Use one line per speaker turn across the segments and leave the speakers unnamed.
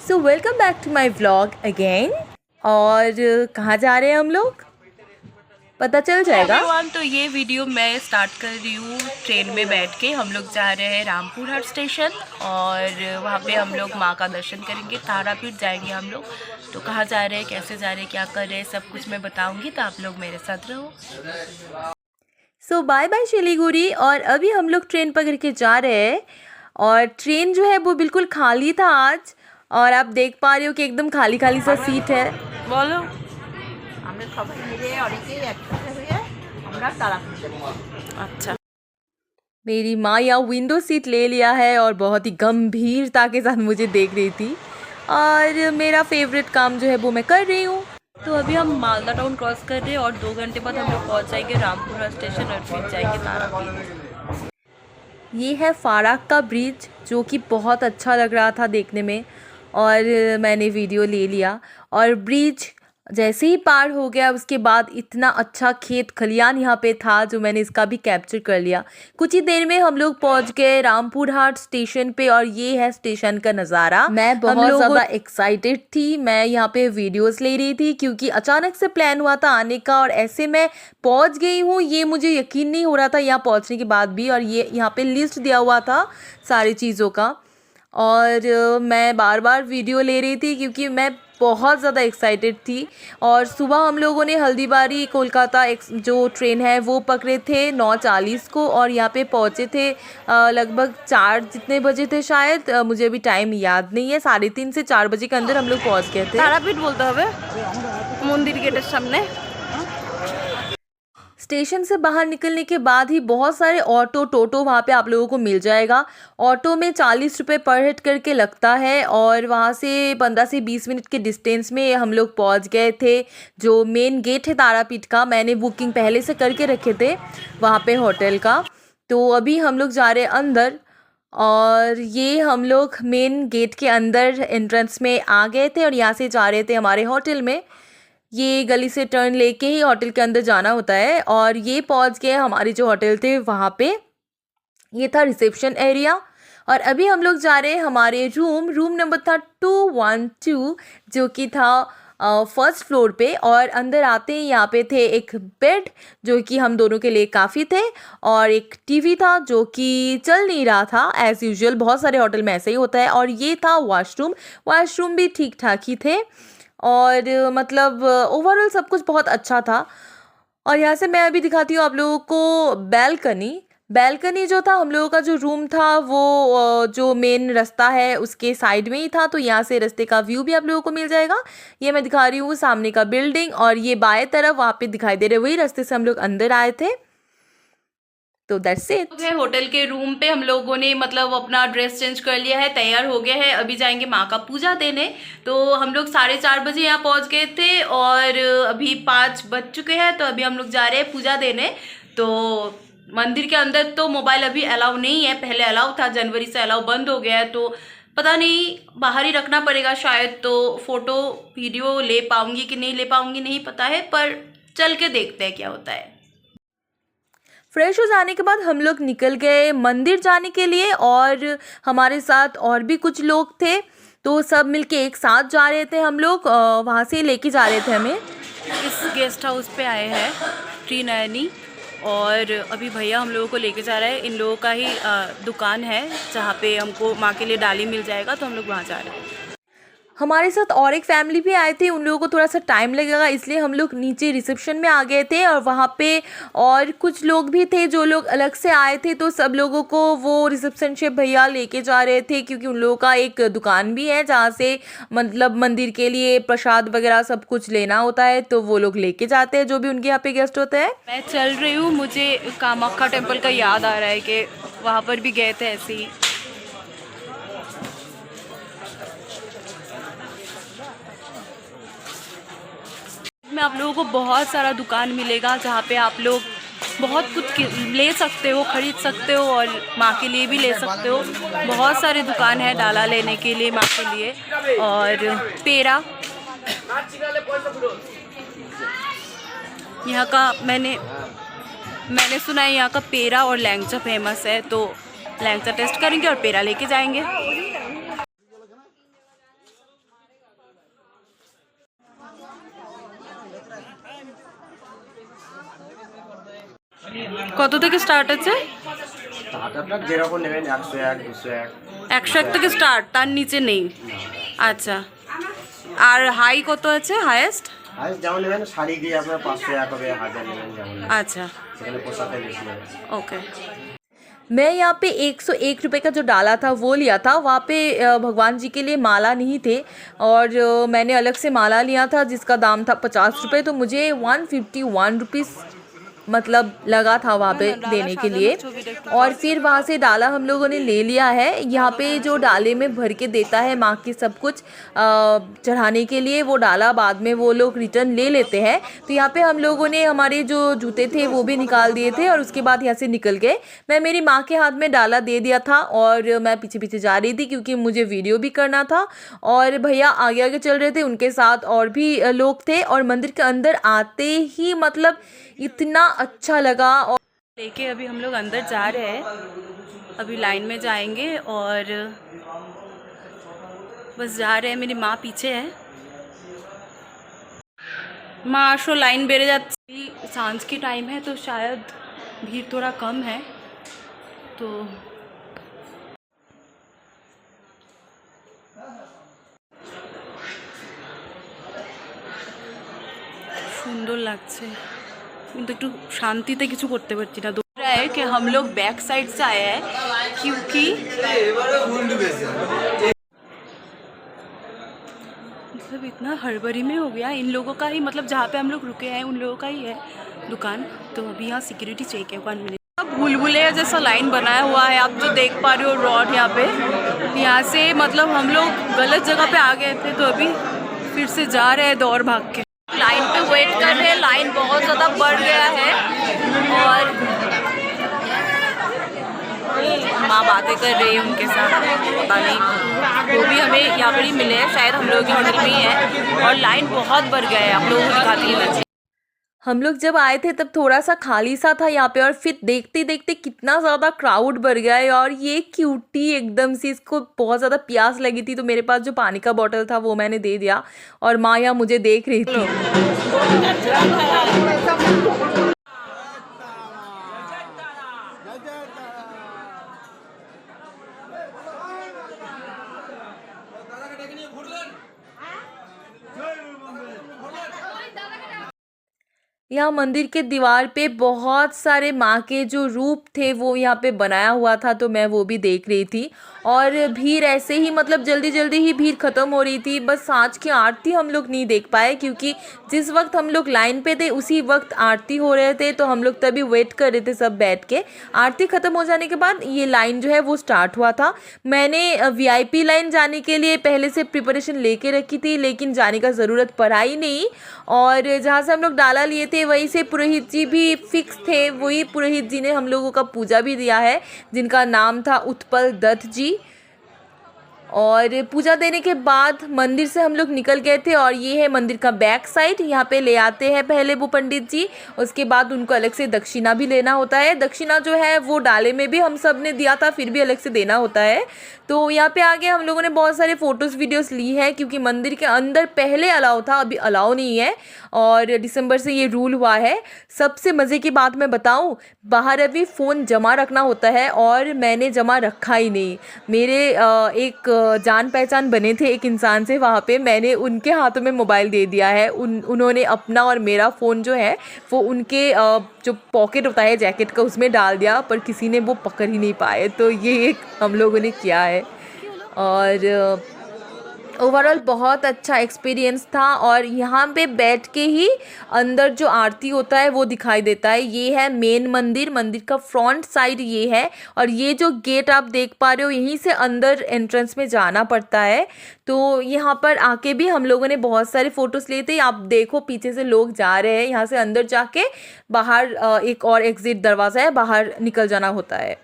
So welcome back to my vlog again. और कहाँ जा रहे हैं हम लोग पता चल जाएगा।
everyone, तो ये वीडियो मैं स्टार्ट कर रही हूँ ट्रेन में बैठ के। हम लोग जा रहे हैं रामपुर हाट स्टेशन और वहाँ पे हम लोग माँ का दर्शन करेंगे, तारापीठ जाएंगे हम लोग। तो कहाँ जा रहे हैं, कैसे जा रहे हैं, क्या कर रहे हैं, सब कुछ मैं बताऊँगी, तो आप लोग मेरे साथ रहो।
सो बाय बाय शिलीगुड़ी। और अभी हम लोग ट्रेन पकड़ के जा रहे हैं और ट्रेन जो है वो बिल्कुल खाली था आज। और आप देख पा रहे हो कि एकदम खाली खाली सा सीट है।
बोलो। अच्छा,
मेरी माँ यहाँ विंडो सीट ले लिया है और बहुत ही गंभीरता के साथ मुझे देख रही थी। और मेरा फेवरेट काम जो है वो मैं कर रही हूँ।
तो अभी हम मालदा टाउन क्रॉस कर रहे हैं और 2 घंटे बाद हम लोग पहुँच जाएंगे रामपुर हाट स्टेशन और फिर जाएंगे तारापीठ।
ये है फाराक का ब्रिज जो कि बहुत अच्छा लग रहा था देखने में और मैंने वीडियो ले लिया। और ब्रिज जैसे ही पार हो गया उसके बाद इतना अच्छा खेत खलियान यहाँ पे था जो मैंने इसका भी कैप्चर कर लिया। कुछ ही देर में हम लोग पहुँच गए रामपुर हाट स्टेशन पे और ये है स्टेशन का नज़ारा। मैं बहुत ज़्यादा एक्साइटेड थी, मैं यहाँ पे वीडियोस ले रही थी क्योंकि अचानक से प्लान हुआ था आने का और ऐसे मैं पहुँच गई हूँ, ये मुझे यकीन नहीं हो रहा था यहाँ पहुँचने के बाद भी। और ये यहाँ पे लिस्ट दिया हुआ था सारी चीज़ों का और मैं बार बार वीडियो ले रही थी क्योंकि मैं बहुत ज़्यादा एक्साइटेड थी। और सुबह हम लोगों ने हल्दीबारी कोलकाता जो ट्रेन है वो पकड़े थे 9:40 को और यहाँ पे पहुँचे थे लगभग 4 जितने बजे थे शायद, मुझे अभी टाइम याद नहीं है। 3:30 से 4 बजे के अंदर हम लोग पहुँच गए थे।
तारापीठ बोलते হবে मंदिर गेटेर सामने।
स्टेशन से बाहर निकलने के बाद ही बहुत सारे ऑटो टोटो वहाँ पे आप लोगों को मिल जाएगा। ऑटो में 40 रुपये पर हेड करके लगता है और वहाँ से 15 से 20 मिनट के डिस्टेंस में हम लोग पहुँच गए थे। जो मेन गेट है तारापीठ का, मैंने बुकिंग पहले से करके रखे थे वहाँ पे होटल का। तो अभी हम लोग जा रहे हैं अंदर और ये हम लोग मेन गेट के अंदर एंट्रेंस में आ गए थे और यहाँ से जा रहे थे हमारे होटल में। ये गली से टर्न लेके ही होटल के अंदर जाना होता है और ये पहुंच गए हमारे जो होटल थे वहाँ पे। ये था रिसेप्शन एरिया और अभी हम लोग जा रहे हैं हमारे रूम नंबर था 212 जो कि था फर्स्ट फ्लोर पे। और अंदर आते ही यहाँ पे थे एक बेड जो कि हम दोनों के लिए काफ़ी थे और एक टीवी था जो कि चल नहीं रहा था एज़ यूजुअल, बहुत सारे होटल में ऐसे ही होता है। और ये था वॉशरूम भी ठीक ठाक ही थे और मतलब ओवरऑल सब कुछ बहुत अच्छा था। और यहाँ से मैं अभी दिखाती हूँ आप लोगों को बैल्कनी जो था हम लोगों का जो रूम था वो जो मेन रास्ता है उसके साइड में ही था। तो यहाँ से रास्ते का व्यू भी आप लोगों को मिल जाएगा। ये मैं दिखा रही हूँ सामने का बिल्डिंग और ये बाएं तरफ वहाँ पे दिखाई दे रहे वही रास्ते से हम लोग अंदर आए थे। तो दैट्स इट।
होटल के रूम पे हम लोगों ने मतलब अपना ड्रेस चेंज कर लिया है, तैयार हो गया है, अभी जाएंगे माँ का पूजा देने। तो हम लोग 4:30 बजे यहाँ पहुँच गए थे और अभी 5 बज चुके हैं। तो अभी हम लोग जा रहे हैं पूजा देने। तो मंदिर के अंदर तो मोबाइल अभी अलाउ नहीं है, पहले अलाउ था, जनवरी से अलाउ बंद हो गया है। तो पता नहीं, बाहर ही रखना पड़ेगा शायद। तो फोटो वीडियो ले पाऊंगी कि नहीं ले पाऊंगी नहीं पता है, पर चल के देखते हैं क्या होता है।
फ्रेश हो जाने के बाद हम लोग निकल गए मंदिर जाने के लिए और हमारे साथ और भी कुछ लोग थे। तो सब मिलके एक साथ जा रहे थे हम लोग, वहाँ से लेके जा रहे थे हमें।
इस गेस्ट हाउस पे आए हैं ट्री नयनी और अभी भैया हम लोगों को लेके जा रहे हैं। इन लोगों का ही दुकान है जहाँ पे हमको माँ के लिए डाली मिल जाएगा, तो हम लोग वहाँ जा रहे हैं।
हमारे साथ और एक फैमिली भी आए थे, उन लोगों को थोड़ा सा टाइम लगेगा इसलिए हम लोग नीचे रिसेप्शन में आ गए थे। और वहाँ पे और कुछ लोग भी थे जो लोग अलग से आए थे, तो सब लोगों को वो रिसेप्शन से भैया लेके जा रहे थे क्योंकि उन लोगों का एक दुकान भी है जहाँ से मतलब मंदिर के लिए प्रसाद वगैरह सब कुछ लेना होता है। तो वो लोग लेके जाते हैं जो भी उनके यहाँ पे गेस्ट होते हैं।
मैं चल रही हूँ, मुझे कामाख्या टेम्पल का याद आ रहा है कि वहाँ पर भी गए थे ऐसे ही। में आप लोगों को बहुत सारा दुकान मिलेगा जहाँ पे आप लोग बहुत कुछ ले सकते हो, खरीद सकते हो और माँ के लिए भी ले सकते हो। बहुत सारे दुकान है डाला लेने के लिए माँ के लिए। और पेड़ा यहाँ का मैंने सुना है यहाँ का पेड़ा और लैंगचा फेमस है। तो लैंगचा टेस्ट करेंगे और पेड़ा लेके जाएंगे। কত থেকে স্টার্ট আছে?
টাকা আপনার যেরকম নেবেন 101 201
101 থেকে স্টার্ট, তার নিচে নেই। আচ্ছা, আর হাই কত আছে হাইয়েস্ট?
হাইস্ট যেমন নেবেন শাড়ি দিয়ে আপনার 501 হবে, 1000 নেবেন যেমন নেবেন।
আচ্ছা,
সেখানে পোশাকের বেশি নেবেন।
ओके।
मैं यहाँ पे 101 रुपये का जो डाला था वो लिया था। वहाँ पे भगवान जी के लिए माला नहीं थे और मैंने अलग से माला लिया था जिसका दाम था 50 रुपये। तो मुझे 151 रुपीज़ मतलब लगा था वहाँ पे देने के लिए। और फिर वहाँ से डाला हम लोगों ने ले लिया है। यहाँ पे जो डाले में भर के देता है माँ की सब कुछ चढ़ाने के लिए, वो डाला बाद में वो लोग रिटर्न ले लेते हैं। तो यहाँ पे हम लोगों ने हमारे जो जूते थे वो भी निकाल दिए थे और उसके बाद यहाँ से निकल गए। मैं मेरी माँ के हाथ में डाला दे दिया था और मैं पीछे पीछे जा रही थी क्योंकि मुझे वीडियो भी करना था। और भैया आगे आगे चल रहे थे, उनके साथ और भी लोग थे। और मंदिर के अंदर आते ही मतलब इतना अच्छा लगा। और
लेके अभी हम लोग अंदर जा रहे हैं, अभी लाइन में जाएंगे और बस जा रहे हैं। मेरी माँ पीछे है। माँ আসো, লাইন বেড়ে যাচ্ছে। सांझ की टाइम है तो शायद भीड़ थोड़ा कम है। तो সুন্দর লাগছে কিন্তু একটু শান্তিতে কিছু করতে পারছি না। दोस्त रहा है कि हम लोग बैक साइड से आए हैं क्योंकि मतलब इतना हड़बड़ी में हो गया। इन लोगों का ही मतलब जहाँ पे हम लोग रुके हैं उन लोगों का ही है दुकान। तो अभी यहाँ सिक्योरिटी चेक है 1 मिनट। भूल भुलैया जैसा लाइन बनाया हुआ है, आप जो देख पा रहे हो रॉड यहाँ पे। यहाँ से मतलब हम लोग गलत जगह पे आ गए थे तो अभी फिर से जा रहे हैं दौड़ भाग के। लाइन पे वेट कर रहे हैं, लाइन बहुत ज़्यादा बढ़ गया है और माँ बातें कर रही है उनके साथ, पता नहीं वो भी हमें यहाँ पर ही मिले हैं, शायद हम लोग के होटल में ही है। और लाइन बहुत बढ़ गया है, आप लोगों को दिखाती है मैं।
हम लोग जब आए थे तब थोड़ा सा खाली सा था यहाँ पे और फिर देखते देखते कितना ज़्यादा क्राउड बढ़ गया है। और ये क्यूटी एकदम से, इसको बहुत ज़्यादा प्यास लगी थी तो मेरे पास जो पानी का बॉटल था वो मैंने दे दिया और माँ यहाँ मुझे देख रही थी। यहाँ मंदिर के दीवार पे बहुत सारे माँ के जो रूप थे वो यहाँ पे बनाया हुआ था, तो मैं वो भी देख रही थी। और भीड़ ऐसे ही मतलब जल्दी जल्दी ही भीड़ ख़त्म हो रही थी। बस सांझ की आरती हम लोग नहीं देख पाए क्योंकि जिस वक्त हम लोग लाइन पे थे उसी वक्त आरती हो रहे थे, तो हम लोग तभी वेट कर रहे थे सब बैठ के। आरती ख़त्म हो जाने के बाद ये लाइन जो है वो स्टार्ट हुआ था। मैंने VIP लाइन जाने के लिए पहले से प्रिपरेशन लेके रखी थी लेकिन जाने का ज़रूरत पड़ा ही नहीं। और जहाँ से हम लोग डाला लिए थे वहीं से पुरोहित जी भी फिक्स थे, वही पुरोहित जी ने हम लोगों का पूजा भी दिया है जिनका नाम था उत्पल दत्त जी। और पूजा देने के बाद मंदिर से हम लोग निकल गए थे और ये है मंदिर का बैक साइड। यहाँ पे ले आते हैं पहले वो पंडित जी, उसके बाद उनको अलग से दक्षिणा भी लेना होता है। दक्षिणा जो है वो डाले में भी हम सब ने दिया था, फिर भी अलग से देना होता है। तो यहाँ पे आगे हम लोगों ने बहुत सारे फ़ोटोज़ वीडियोस ली है क्योंकि मंदिर के अंदर पहले अलाउ था, अभी अलाउ नहीं है और दिसंबर से ये रूल हुआ है। सबसे मज़े की बात मैं बताऊँ, बाहर अभी फ़ोन जमा रखना होता है और मैंने जमा रखा ही नहीं। मेरे एक जान पहचान बने थे एक इंसान से वहाँ पे, मैंने उनके हाथों में मोबाइल दे दिया है। उन्होंने अपना और मेरा फ़ोन जो है वो उनके जो पॉकेट होता है जैकेट का उसमें डाल दिया, पर किसी ने वो पकड़ ही नहीं पाए। तो ये एक हम लोगों ने किया है और ओवरऑल बहुत अच्छा एक्सपीरियंस था। और यहाँ पे बैठ के ही अंदर जो आरती होता है वो दिखाई देता है। ये है मेन मंदिर, मंदिर का फ्रंट साइड ये है और ये जो गेट आप देख पा रहे हो यहीं से अंदर एंट्रेंस में जाना पड़ता है। तो यहाँ पर आके भी हम लोगों ने बहुत सारे फ़ोटोज़ लिए थे। आप देखो पीछे से लोग जा रहे हैं, यहाँ से अंदर जाके बाहर एक और एग्ज़िट दरवाज़ा है, बाहर निकल जाना होता है।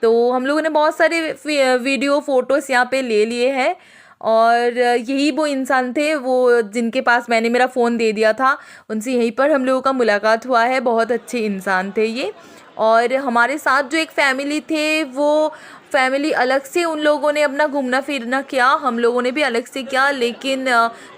तो हम लोगों ने बहुत सारे वीडियो फ़ोटोज़ यहाँ पे ले लिए हैं और यही वो इंसान थे वो जिनके पास मैंने मेरा फ़ोन दे दिया था, उनसे यहीं पर हम लोगों का मुलाकात हुआ है। बहुत अच्छे इंसान थे ये। और हमारे साथ जो एक फ़ैमिली थे वो फैमिली अलग से उन लोगों ने अपना घूमना फिरना किया, हम लोगों ने भी अलग से किया, लेकिन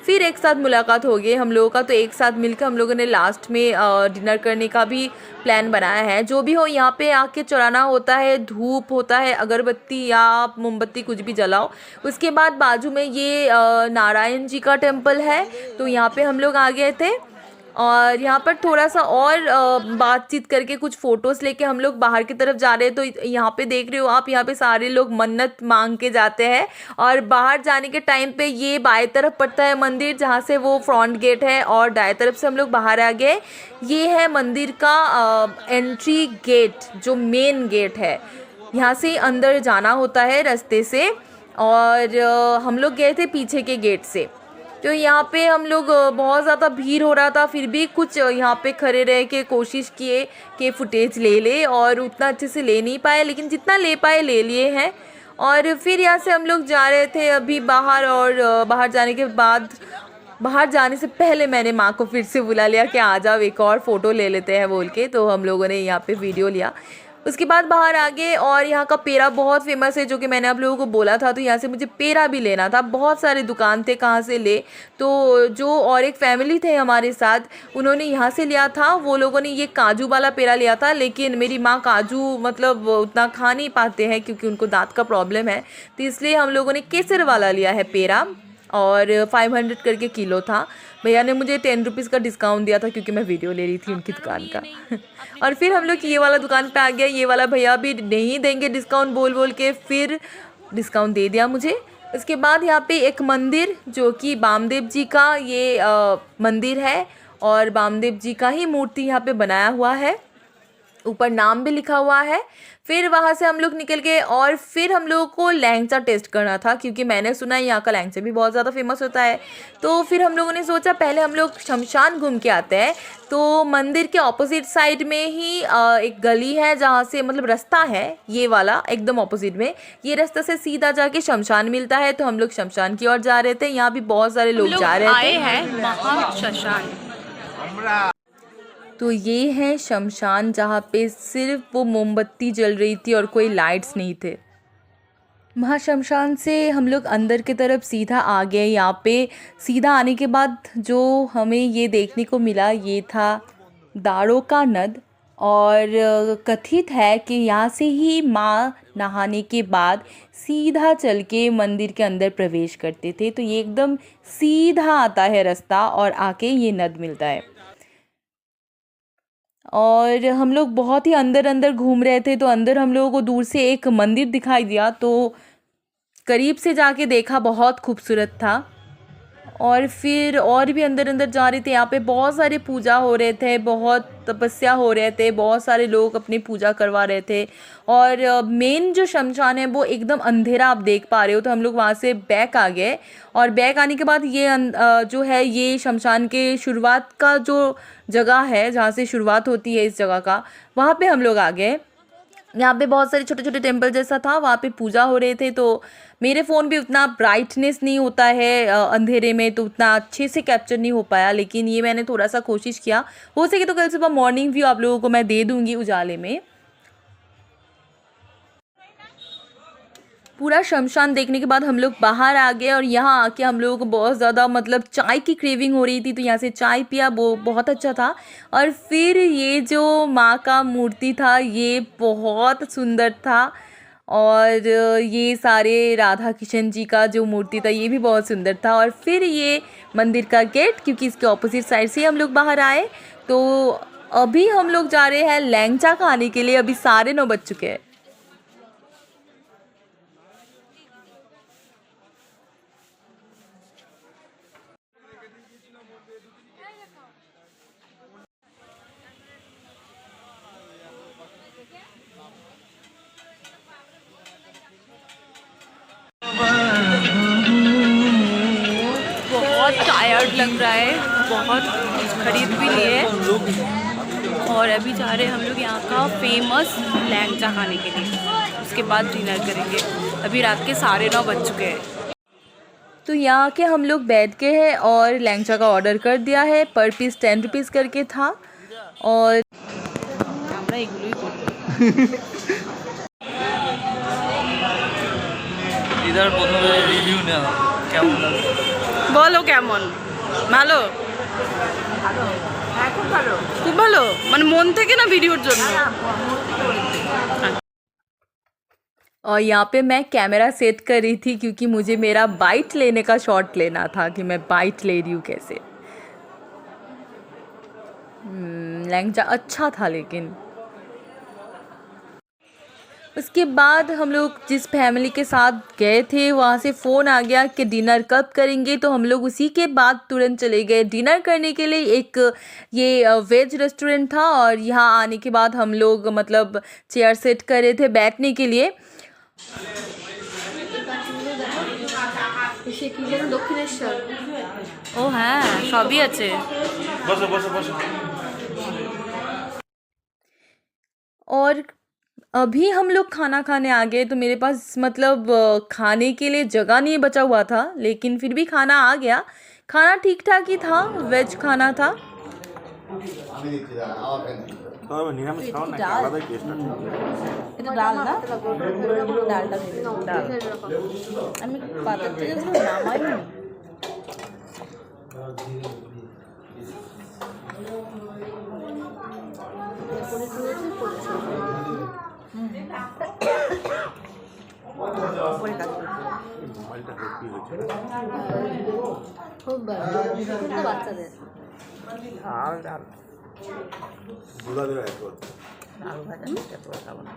फिर एक साथ मुलाकात हो गई हम लोगों का। तो एक साथ मिलकर हम लोगों ने लास्ट में डिनर करने का भी प्लान बनाया है। जो भी हो, यहाँ पे आके चढ़ाना होता है, धूप होता है, अगरबत्ती या आप मोमबत्ती कुछ भी जलाओ। उसके बाद बाजू में ये नारायण जी का टेम्पल है, तो यहाँ पे हम लोग आ गए थे और यहाँ पर थोड़ा सा और बातचीत करके कुछ फ़ोटोज़ लेके हम लोग बाहर की तरफ जा रहे हैं। तो यहाँ पे देख रहे हो आप, यहाँ पे सारे लोग मन्नत मांग के जाते हैं और बाहर जाने के टाइम पे ये बाएं तरफ पड़ता है मंदिर, जहाँ से वो फ्रंट गेट है, और दाएं तरफ से हम लोग बाहर आ गए। ये है मंदिर का एंट्री गेट, जो मेन गेट है। यहाँ से अंदर जाना होता है रास्ते से, और हम लोग गए थे पीछे के गेट से। तो यहाँ पे हम लोग बहुत ज़्यादा भीड़ हो रहा था, फिर भी कुछ यहाँ पे खड़े रह के कोशिश किए कि फुटेज ले ले, और उतना अच्छे से ले नहीं पाए, लेकिन जितना ले पाए ले लिए हैं। और फिर यहाँ से हम लोग जा रहे थे अभी बाहर, और बाहर जाने के बाद, बाहर जाने से पहले मैंने माँ को फिर से बुला लिया कि आ जाओ एक और फ़ोटो ले लेते हैं बोल के। तो हम लोगों ने यहाँ पे वीडियो लिया। उसके बाद बाहर आ गए, और यहाँ का पेड़ा बहुत फेमस है, जो कि मैंने आप लोगों को बोला था। तो यहाँ से मुझे पेड़ा भी लेना था, बहुत सारे दुकान थे कहाँ से ले। तो जो और एक फैमिली थे हमारे साथ, उन्होंने यहाँ से लिया था। वो लोगों ने ये काजू वाला पेड़ा लिया था, लेकिन मेरी माँ काजू मतलब उतना खा नहीं पाते हैं क्योंकि उनको दांत का प्रॉब्लम है, तो इसलिए हम लोगों ने केसर वाला लिया है पेड़ा, और 500 करके किलो था। भैया ने मुझे 10 रुपीज़ का डिस्काउंट दिया था क्योंकि मैं वीडियो ले रही थी उनकी दुकान का। और फिर हम लोग ये वाला दुकान पे आ गया। ये वाला भैया भी नहीं देंगे डिस्काउंट बोल बोल के फिर डिस्काउंट दे दिया मुझे। उसके बाद यहाँ पे एक मंदिर, जो कि बामदेव जी का ये मंदिर है, और बामदेव जी का ही मूर्ति यहाँ पे बनाया हुआ है, ऊपर नाम भी लिखा हुआ है। फिर वहाँ से हम लोग निकल गए, और फिर हम लोगों को लैंचा टेस्ट करना था, क्योंकि मैंने सुना है यहाँ का लैंचा भी बहुत ज़्यादा फेमस होता है। तो फिर हम लोगों ने सोचा पहले हम लोग शमशान घूम के आते हैं। तो मंदिर के ऑपोजिट साइड में ही एक गली है, जहाँ से मतलब रास्ता है ये वाला एकदम ऑपोजिट में, ये रास्ते से सीधा जाके शमशान मिलता है। तो हम लोग शमशान की ओर जा रहे थे। यहाँ भी बहुत सारे लोग जा रहे
आए हैं महाश्मशान।
तो ये है शमशान, जहाँ पे सिर्फ वो मोमबत्ती जल रही थी और कोई लाइट्स नहीं थे। महाशमशान से हम लोग अंदर की तरफ सीधा आ गए। यहाँ पे सीधा आने के बाद जो हमें ये देखने को मिला, ये था दाड़ों का नद, और कथित है कि यहाँ से ही माँ नहाने के बाद सीधा चल के मंदिर के अंदर प्रवेश करते थे। तो ये एकदम सीधा आता है रास्ता, और आके ये नद मिलता है। और हम लोग बहुत ही अंदर अंदर घूम रहे थे, तो अंदर हम लोगों को दूर से एक मंदिर दिखाई दिया, तो करीब से जाके देखा, बहुत खूबसूरत था। और फिर और भी अंदर अंदर जा रहे थे। यहाँ पे बहुत सारे पूजा हो रहे थे, बहुत तपस्या हो रहे थे, बहुत सारे लोग अपनी पूजा करवा रहे थे। और मेन जो शमशान है वो एकदम अंधेरा आप देख पा रहे हो। तो हम लोग वहाँ से बैक आ गए, और बैक आने के बाद ये जो है ये शमशान के शुरुआत का जो जगह है, जहाँ से शुरुआत होती है इस जगह का, वहाँ पे हम लोग आ गए। यहाँ पे बहुत सारे छोटे छोटे टेम्पल जैसा था, वहाँ पे पूजा हो रहे थे। तो मेरे फ़ोन भी उतना ब्राइटनेस नहीं होता है अंधेरे में, तो उतना अच्छे से कैप्चर नहीं हो पाया, लेकिन ये मैंने थोड़ा सा कोशिश किया। हो सके तो कल सुबह मॉर्निंग व्यू आप लोगों को मैं दे दूँगी उजाले में। पूरा शमशान देखने के बाद हम लोग बाहर आ गए, और यहाँ आके हम लोगों को बहुत ज़्यादा मतलब चाय की क्रेविंग हो रही थी, तो यहाँ से चाय पिया, वो बहुत अच्छा था। और फिर ये जो माँ का मूर्ति था ये बहुत सुंदर था, और ये सारे राधा कृष्ण जी का जो मूर्ति था ये भी बहुत सुंदर था। और फिर ये मंदिर का गेट, क्योंकि इसके ऑपोजिट साइड से हम लोग बाहर आए। तो अभी हम लोग जा रहे हैं लैंचा खाने के लिए। अभी 9:30 बज चुके हैं।
बहुत टायर्ड लग रहा है, बहुत खरीद भी लिए, और अभी जा रहे हैं हम लोग यहाँ का फेमस लैंचा खाने के लिए। उसके बाद डिनर करेंगे। अभी रात के 9:30 बज चुके हैं।
तो यहाँ के हम लोग बैठ गए हैं और लैंचा का ऑर्डर कर दिया है। पर पीस 10 रुपीज़ करके था। और
জায়গার প্রথমে রিভিউ নেওয়া কেমন লাগে?
বলো কেমন? ভালো? খুব ভালো মানে মন থেকে না ভিডিওর জন্য?
और यहाँ पे मैं कैमरा सेट कर रही थी क्योंकि मुझे मेरा बाइट लेने का शॉट लेना था कि मैं बाइट ले रही हूँ कैसे। लहंगा अच्छा था लेकिन। उसके बाद हम लोग जिस फैमिली के साथ गए थे वहाँ से फ़ोन आ गया कि डिनर कब करेंगे, तो हम लोग उसी के बाद तुरंत चले गए डिनर करने के लिए। एक ये वेज रेस्टोरेंट था और यहाँ आने के बाद हम लोग मतलब चेयर सेट कर रहे थे बैठने के लिए।
ও হ্যাঁ সবই আছে।
और अभी हम लोग खाना खाने आ गए तो मेरे पास मतलब खाने के लिए जगह नहीं बचा हुआ था, लेकिन फिर भी खाना आ गया। खाना ठीक ठाक ही था, वेज खाना था।
এটা ডাল না ডালটা ডাল আমি পাতা থেকে নামাই খুব বাচ্চাদের ডাল ডাল আলু ভাজা খাবো না।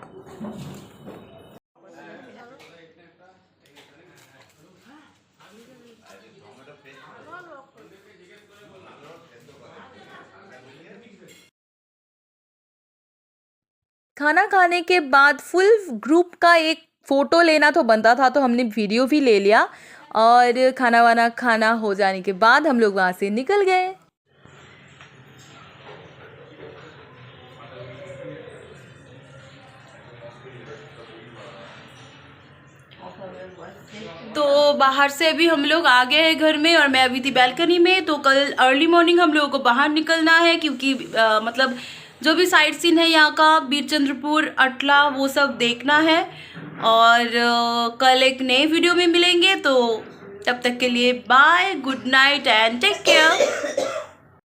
खाना खाने के बाद फुल ग्रुप का एक फ़ोटो लेना तो बनता था, तो हमने वीडियो भी ले लिया और खाना वाना खाना हो जाने के बाद हम लोग वहाँ से निकल गए।
तो बाहर से अभी हम लोग आ गए हैं घर में और मैं अभी थी बैल्कनी में। तो कल अर्ली मॉर्निंग हम लोगों को बाहर निकलना है क्योंकि मतलब जो भी साइट सीन है यहाँ का, बीरचंद्रपुर, अटला, वो सब देखना है। और कल एक नए वीडियो में मिलेंगे, तो तब तक के लिए bye, good night and take care.